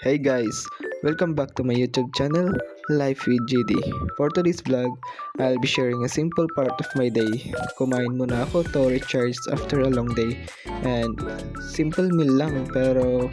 Hey guys, welcome back to my YouTube channel, Life with GD. For today's vlog, I'll be sharing a simple part of my day. Kumain muna ako to recharge after a long day. And simple meal lang pero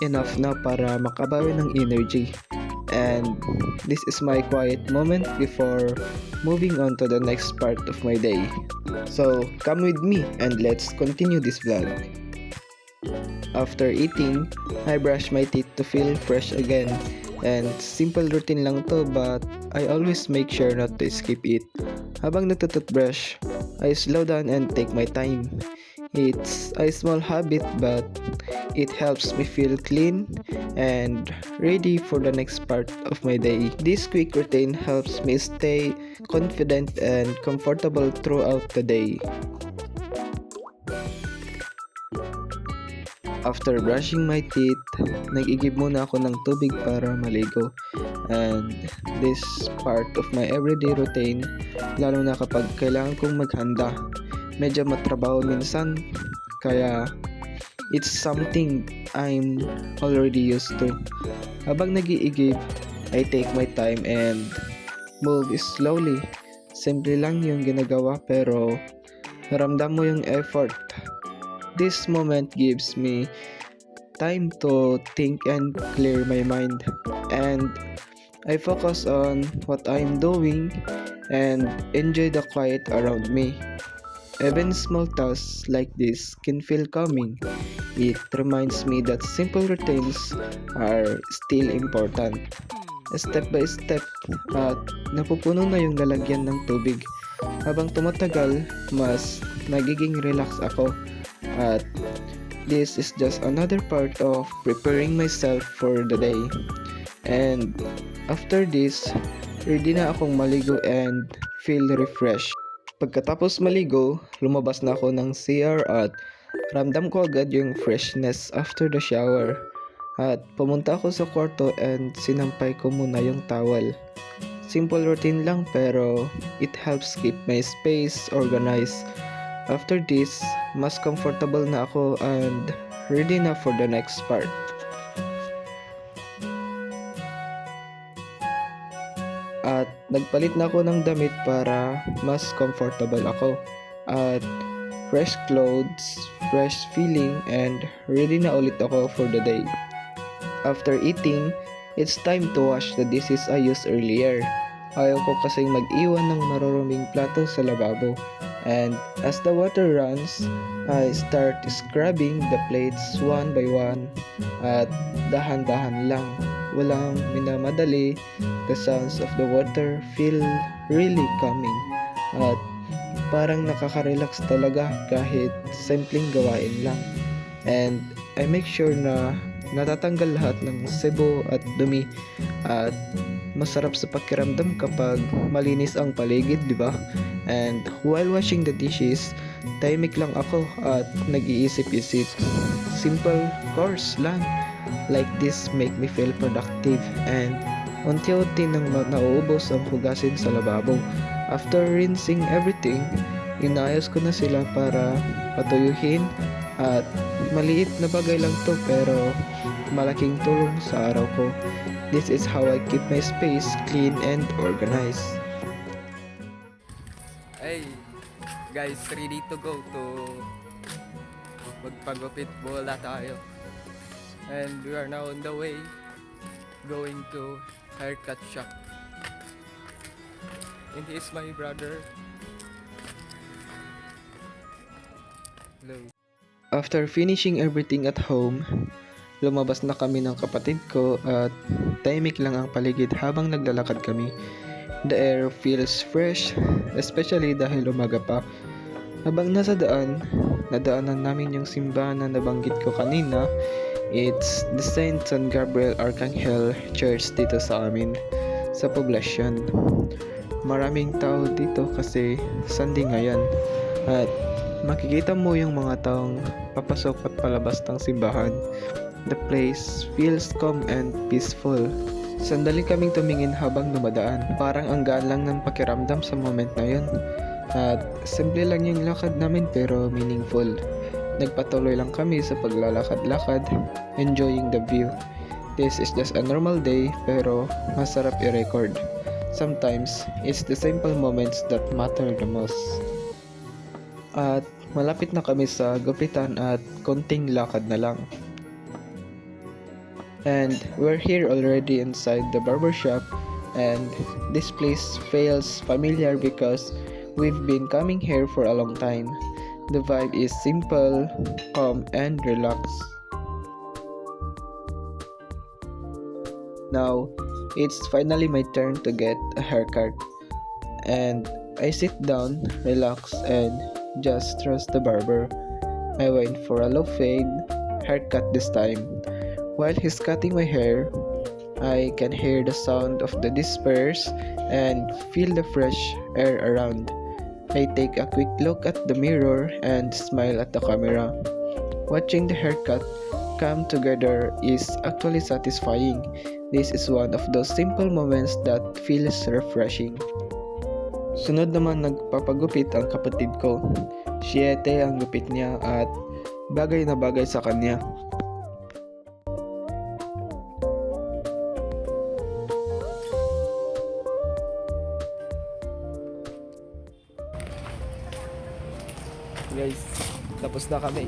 enough na para makabawi ng energy. And this is my quiet moment before moving on to the next part of my day. So come with me and let's continue this vlog. After eating, I brush my teeth to feel fresh again. And simple routine lang to but I always make sure not to skip it. Habang nagtututbrush, I slow down and take my time. It's a small habit but it helps me feel clean and ready for the next part of my day. This quick routine helps me stay confident and comfortable throughout the day. After brushing my teeth, nag-igib muna ako ng tubig para maligo. And this part of my everyday routine, lalo na kapag kailangan kong maghanda. Medyo matrabaho minsan, kaya it's something I'm already used to. Habang nag-iigib, I take my time and move slowly. Simple lang yung ginagawa pero ramdam mo yung effort. This moment gives me time to think and clear my mind, and I focus on what I'm doing and enjoy the quiet around me. Even small tasks like this can feel calming. It reminds me that simple routines are still important. Step by step at napupuno na yung lalagyan ng tubig. Habang tumatagal, mas nagiging relax ako. At this is just another part of preparing myself for the day. And after this, ready na akong maligo and feel refreshed. Pagkatapos maligo, lumabas na ako ng CR at ramdam ko agad yung freshness after the shower. At pumunta ako sa kwarto and sinampay ko muna yung towel. Simple routine lang pero it helps keep my space organized. After this, mas comfortable na ako and ready na for the next part. At nagpalit na ako ng damit para mas comfortable ako. At fresh clothes, fresh feeling, and ready na ulit ako for the day. After eating, it's time to wash the dishes I used earlier. Ayaw ko kasing mag-iwan ng maruruming plato sa lababo. And as the water runs, I start scrubbing the plates one by one at dahan-dahan lang. Walang minamadali. The sounds of the water feel really calming at parang nakaka-relax talaga kahit simpleng gawain lang. And I make sure na natatanggal lahat ng sebo at dumi at masarap sa pakiramdam kapag malinis ang paligid, di ba? And while washing the dishes, tahimik lang ako at nag-iisip-isip. Simple course lang. Like this make me feel productive and unti-unti nang nauubos ang hugasin sa lababo. After rinsing everything, inayos ko na sila para patuyuhin at maliit na bagay lang to pero malaking tulong sa araw ko. This is how I keep my space clean and organized. Hey guys, ready to go to magpagupit bola tayo. And we are now on the way going to haircut shop. And he is my brother. Hello. After finishing everything at home, lumabas na kami ng kapatid ko at tahimik lang ang paligid habang naglalakad kami. The air feels fresh, especially dahil umaga pa. Habang nasa daan, nadaanan namin yung simbahan na nabanggit ko kanina. It's the Saint San Gabriel Arcangel Church dito sa amin, sa poblasyon. Maraming tao dito kasi Sunday ngayon. At makikita mo yung mga taong papasok at palabas ng simbahan. The place feels calm and peaceful. Sandali kaming tumingin habang dumadaan. Parang ang gaan lang ng pakiramdam sa moment na yun. At simple lang yung lakad namin pero meaningful. Nagpatuloy lang kami sa paglalakad-lakad, enjoying the view. This is just a normal day pero masarap i-record. Sometimes, it's the simple moments that matter the most. At malapit na kami sa gupitan at konting lakad na lang. And we're here already inside the barbershop, and this place feels familiar because we've been coming here for a long time. The vibe is simple, calm, and relaxed. Now, it's finally my turn to get a haircut. And I sit down, relax, and just trust the barber. I went for a low fade haircut this time. While he's cutting my hair, I can hear the sound of the disperse and feel the fresh air around. I take a quick look at the mirror and smile at the camera. Watching the haircut come together is actually satisfying. This is one of those simple moments that feels refreshing. Sunod naman nagpapagupit ang kapatid ko. 7 ang gupit niya at bagay na bagay sa kanya. Guys, tapos na kami.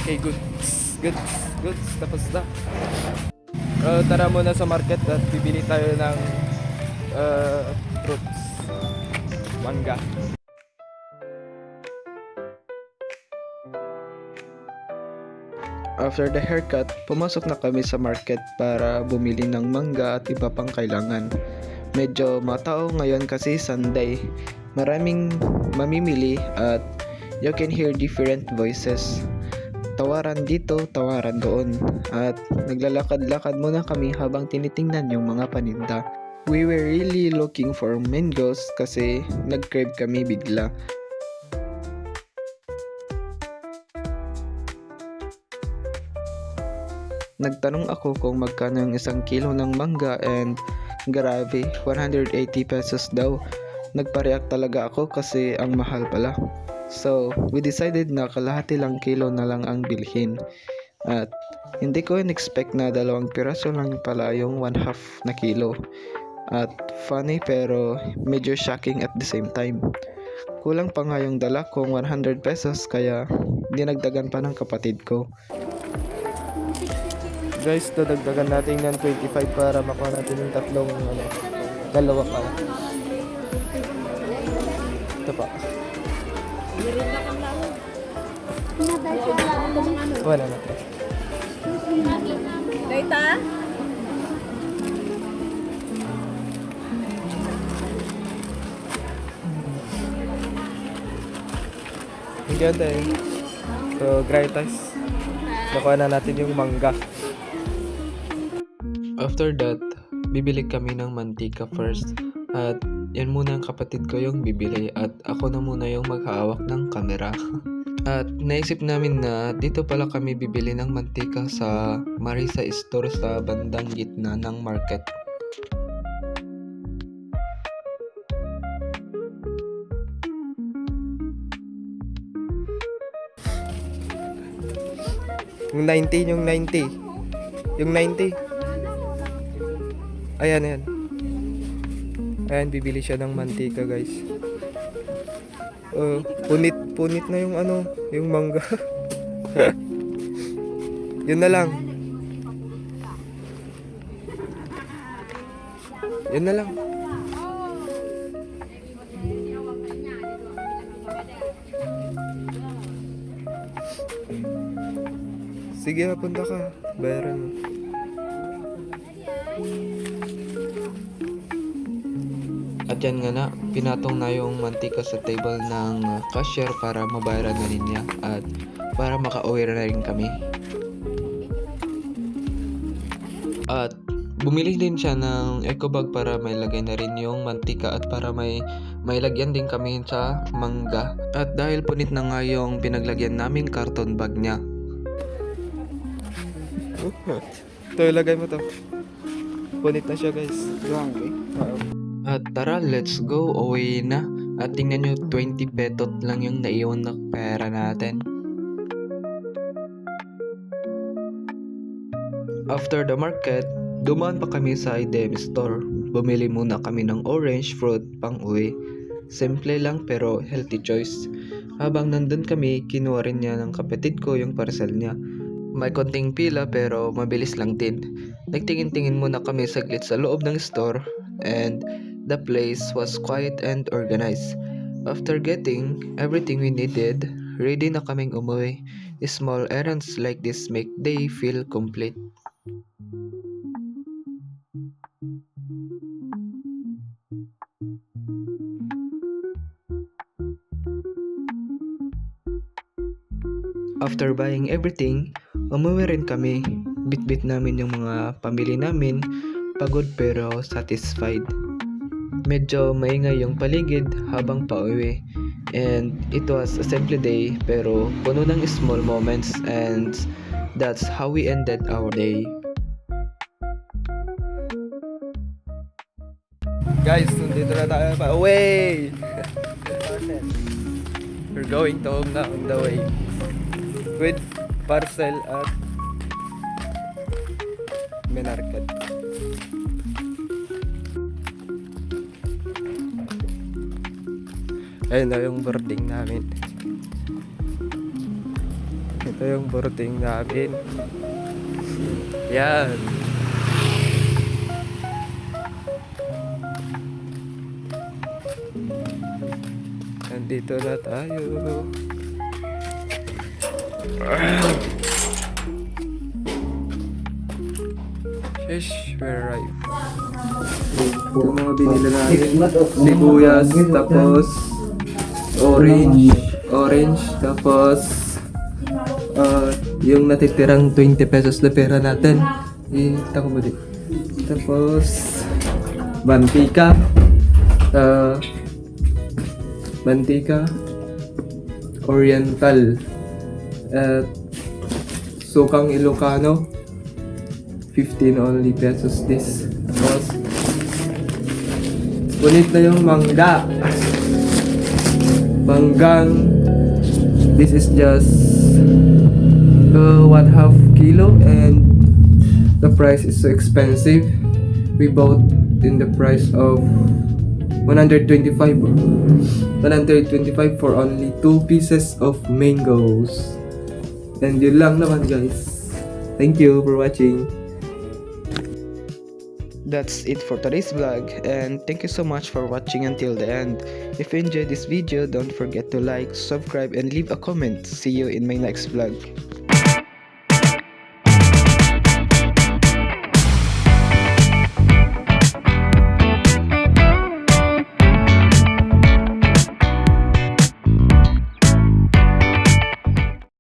Okay, goods, tapos na. Tara muna sa market at bibili tayo ng fruits. Mangga. After the haircut, pumasok na kami sa market para bumili ng mangga at iba pang kailangan. Medyo matao ngayon kasi Sunday. Maraming mamimili at you can hear different voices. Tawaran dito, tawaran doon. At naglalakad-lakad muna kami habang tinitingnan yung mga paninda. We were really looking for mangoes kasi nag-crave kami bigla. Nagtanong ako kung magkano yung 1 kilo ng mangga and grabe, 180 pesos daw. Nagpareact talaga ako kasi ang mahal pala. So, we decided na kalahati lang kilo na lang ang bilhin. At hindi ko in-expect na 2 piraso lang pala yung 1/2 na kilo. At funny pero medyo shocking at the same time. Kulang pa nga yung dala kong 100 pesos kaya dinagdagan pa ng kapatid ko. Guys, dadagdagan natin ng 25 para makuha natin yung dalawa pa. Ito pa. Wala na. Data? Ang ganda eh. So, gratitas. Nakuha na natin yung mangga. After that, bibili kami ng mantika first. At yan muna ang kapatid ko yung bibili at ako na muna yung maghahawak ng camera. At naisip namin na dito pala kami bibili ng mantika sa Marisa Store sa bandang gitna ng market. Yung 90. Ayan. Ayan, bibili siya ng mantika, guys. Punit na yung yung mangga. Yun na lang. Sige, punta ka. Bayaran mo. At yan nga na, pinatong na yung mantika sa table ng cashier para mabayaran na rin niya at para makauwi na rin kami. At bumili din siya ng eco bag para may lagay na rin yung mantika at para may lagyan din kami sa mangga. At dahil punit na nga yung pinaglagyan naming carton bag niya. Ito, ilagay mo to. Punit na siya, guys. At tara, let's go, uwi na. At tingnan nyo, 20 petot lang yung naiwan na pera natin. After the market, dumaan pa kami sa IDM store. Bumili muna kami ng orange fruit pang uwi. Simple lang pero healthy choice. Habang nandun kami, kinuha rin niya ng kapatid ko yung parcel niya. May konting pila pero mabilis lang din. Nagtingin-tingin muna kami saglit sa loob ng store and the place was quiet and organized. After getting everything we needed, ready na kaming umuwi. Small errands like this make day feel complete. After buying everything, umuwi rin kami. Bit-bit namin yung mga pamili namin. Pagod pero satisfied. Medyo maingay yung paligid habang pauwi. And it was a simple day pero puno ng small moments, and that's how we ended our day. Guys, nandito na tayo pa away. We're going to home na on the way. With parcel at Menarket. Ayun na yung boarding namin. Ito yung boarding namin. Yan. Nandito na tayo. Sheesh, we're right. Ito mga binili natin. Sibuyas, tapos orange, tapos yung natitirang 20 pesos na pera natin. Ito ko ba din? Tapos mantika. Mantika. Oriental. Sukang Ilocano. 15 only pesos this. Tapos punit na yung mangga. Manggang this is just 1/2 kilo and the price is so expensive. We bought in the price of 125 for only 2 pieces of mangoes. And yun lang naman, guys. Thank you for watching. That's it for today's vlog, and thank you so much for watching until the end. If you enjoyed this video, don't forget to like, subscribe, and leave a comment. See you in my next vlog.